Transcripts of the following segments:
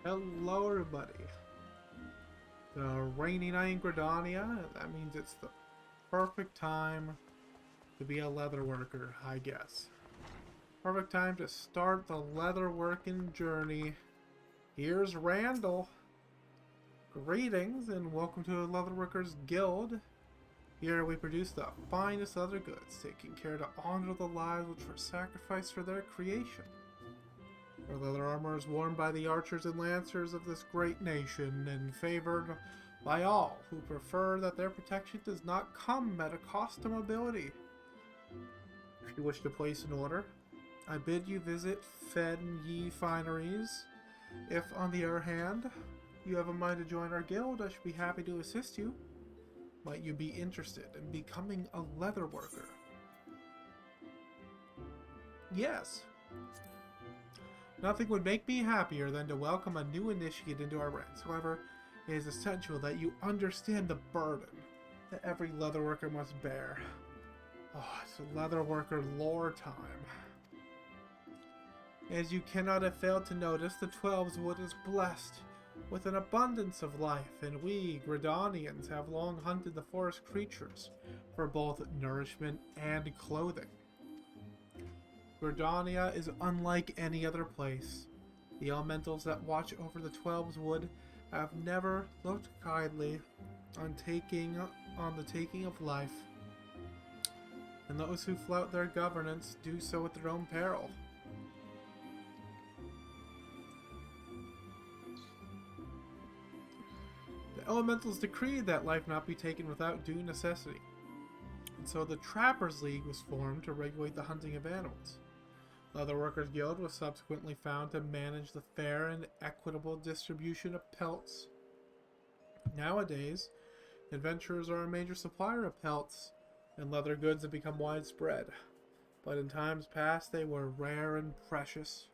Hello everybody. The rainy night in Gridania, that means it's the perfect time to be a leather worker, I guess. Perfect time to start the leather working journey. Here's Randall. Greetings and welcome to the Leather Workers Guild. Here we produce the finest leather goods, taking care to honor the lives which were sacrificed for their creation. Our leather armor is worn by the archers and lancers of this great nation and favored by all who prefer that their protection does not come at a cost to mobility. If you wish to place an order, I bid you visit FFXIV Fineries. If, on the other hand, you have a mind to join our guild, I should be happy to assist you. Might you be interested in becoming a leather worker? Yes. Nothing would make me happier than to welcome a new initiate into our ranks. However, it is essential that you understand the burden that every leather worker must bear. Oh, it's a leather worker lore time. As you cannot have failed to notice, the Twelves Wood is blessed with an abundance of life, and we, Gridanians, have long hunted the forest creatures for both nourishment and clothing. Gridania is unlike any other place. The elementals that watch over the Twelves Wood have never looked kindly on the taking of life, and those who flout their governance do so at their own peril. The elementals decreed that life not be taken without due necessity, and so the Trappers League was formed to regulate the hunting of animals. Leather Workers Guild was subsequently found to manage the fair and equitable distribution of pelts. Nowadays, adventurers are a major supplier of pelts, and leather goods have become widespread. But in times past, they were rare and precious.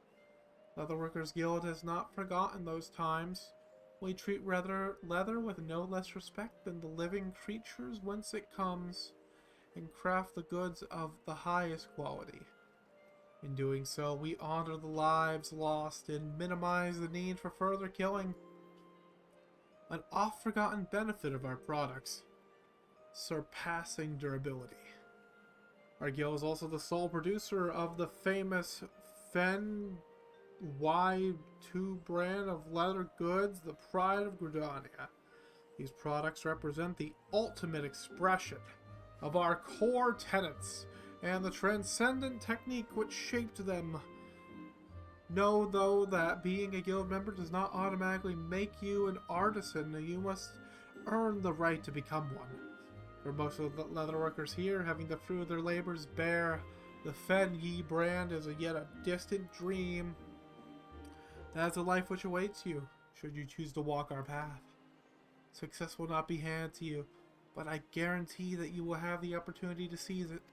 Leather Workers Guild has not forgotten those times. We treat leather with no less respect than the living creatures whence it comes, and craft the goods of the highest quality. In doing so, we honor the lives lost and minimize the need for further killing. An oft-forgotten benefit of our products: surpassing durability. Our guild is also the sole producer of the famous FFXII brand of leather goods, the pride of Gridania. These products represent the ultimate expression of our core tenets and the transcendent technique which shaped them. Know, though, that being a guild member does not automatically make you an artisan. You must earn the right to become one. For most of the leather workers here, having the fruit of their labors bear the FFXIV brand is yet a distant dream. That is the life which awaits you, should you choose to walk our path. Success will not be handed to you, but I guarantee that you will have the opportunity to seize it.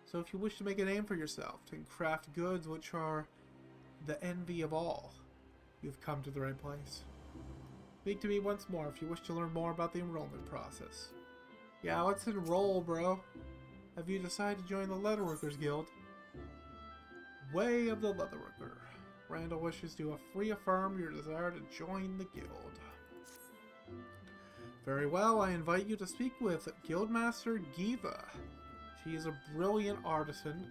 So if you wish to make a name for yourself and craft goods which are the envy of all, you've come to the right place. Speak to me once more if you wish to learn more about the enrollment process. Yeah, let's enroll, bro. Have you decided to join the Leatherworkers Guild? Way of the Leatherworker. Randall wishes to reaffirm your desire to join the guild. Very well, I invite you to speak with Guildmaster Giva. She is a brilliant artisan,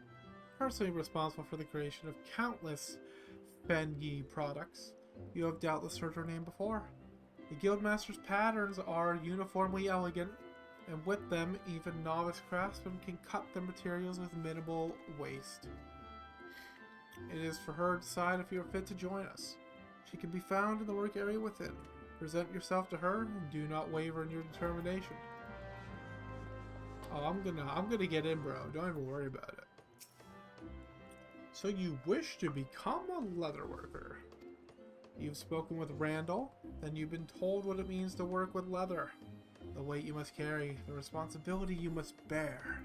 personally responsible for the creation of countless FFXIV products. You have doubtless heard her name before. The Guildmaster's patterns are uniformly elegant, and with them, even novice craftsmen can cut the materials with minimal waste. It is for her to decide if you are fit to join us. She can be found in the work area within. Present yourself to her, and do not waver in your determination. Oh, I'm gonna get in, bro. Don't even worry about it. So you wish to become a leather worker? You've spoken with Randall, then you've been told what it means to work with leather. The weight you must carry, the responsibility you must bear.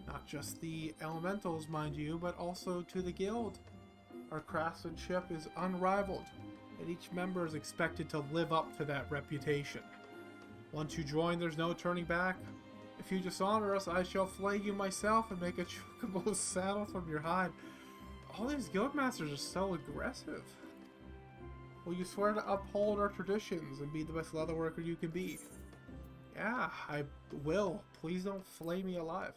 Not just the elementals, mind you, but also to the guild. Our craftsmanship is unrivaled, and each member is expected to live up to that reputation. Once you join, there's no turning back. If you dishonor us, I shall flay you myself and make a chookable saddle from your hide. All these guildmasters are so aggressive. Will you swear to uphold our traditions and be the best leatherworker you can be? Yeah, I will. Please don't flay me alive.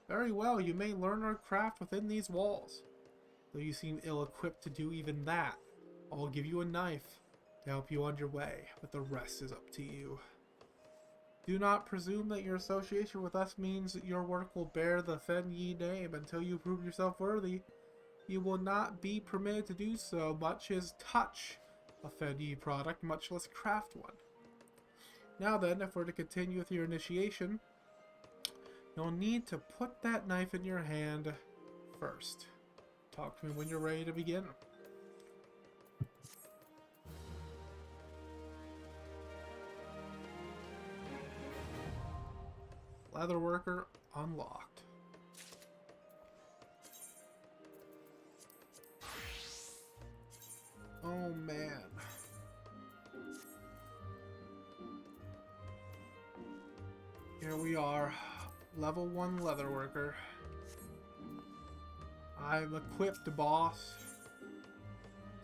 Very well, you may learn our craft within these walls. Though you seem ill-equipped to do even that, I'll give you a knife to help you on your way, but the rest is up to you. Do not presume that your association with us means that your work will bear the Fen Yi name until you prove yourself worthy. You will not be permitted to do so, much as touch a Fen Yi product, much less craft one. Now then, if we're to continue with your initiation, you'll need to put that knife in your hand first. Talk to me when you're ready to begin. Leatherworker unlocked. Oh man. Here we are, level 1 leatherworker. I'm equipped, boss.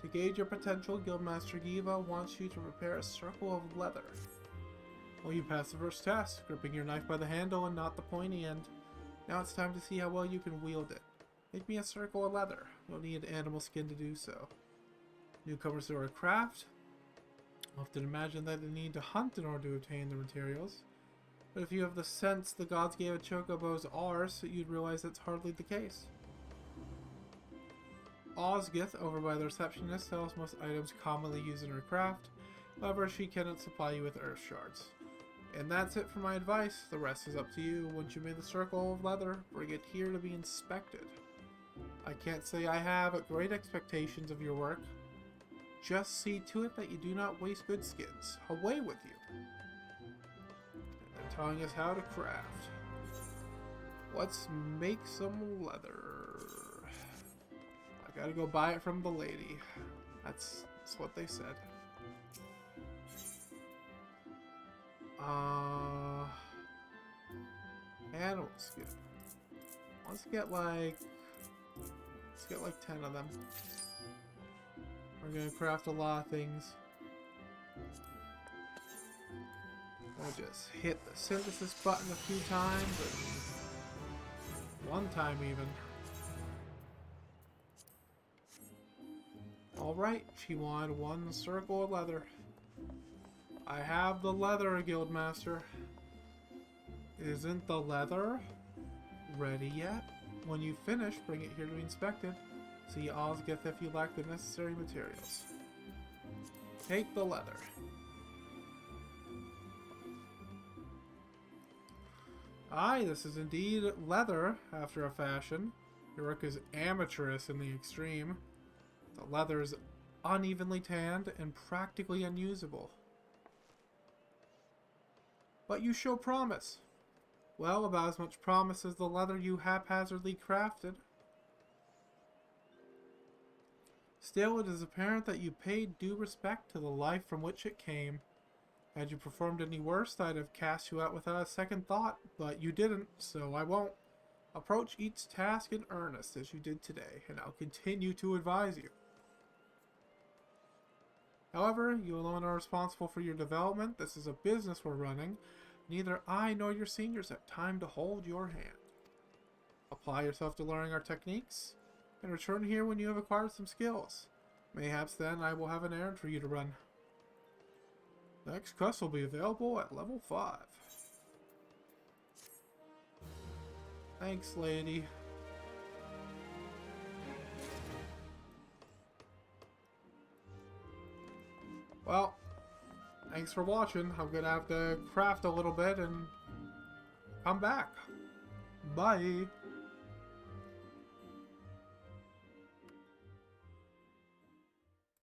To gauge your potential, Guildmaster Giva wants you to prepare a circle of leather. Well, you passed the first test, gripping your knife by the handle and not the pointy end. Now it's time to see how well you can wield it. Make me a circle of leather. You'll need animal skin to do so. Newcomers to our craft often imagine that they need to hunt in order to obtain the materials. But if you have the sense the gods gave a chocobo's ours, you'd realize that's hardly the case. Osgith, over by the receptionist, sells most items commonly used in her craft. However, she cannot supply you with earth shards. And that's it for my advice. The rest is up to you. Once you made the circle of leather, bring it here to be inspected. I can't say I have great expectations of your work. Just see to it that you do not waste good skins. Away with you. And they're telling us how to craft. Let's make some leather. I gotta go buy it from the lady. That's what they said. Animal skin. Let's get like 10 of them. We're gonna craft a lot of things. I'll just hit the synthesis button a few times, and one time even. Alright, she wanted 1 circle of leather. I have the leather, Guildmaster. Isn't the leather ready yet? When you finish, bring it here to be inspected. See Osgith if you lack the necessary materials. Take the leather. Aye, this is indeed leather, after a fashion. Your work is amateurish in the extreme. The leather is unevenly tanned and practically unusable. But you show promise. Well, about as much promise as the leather you haphazardly crafted. Still, it is apparent that you paid due respect to the life from which it came. Had you performed any worse, I'd have cast you out without a second thought, but you didn't, so I won't. Approach each task in earnest as you did today, and I'll continue to advise you. However, you alone are responsible for your development. This is a business we're running. Neither I nor your seniors have time to hold your hand. Apply yourself to learning our techniques, and return here when you have acquired some skills. Mayhaps then I will have an errand for you to run. The next quest will be available at level 5. Thanks, lady. Well, thanks for watching. I'm gonna have to craft a little bit and come back. Bye.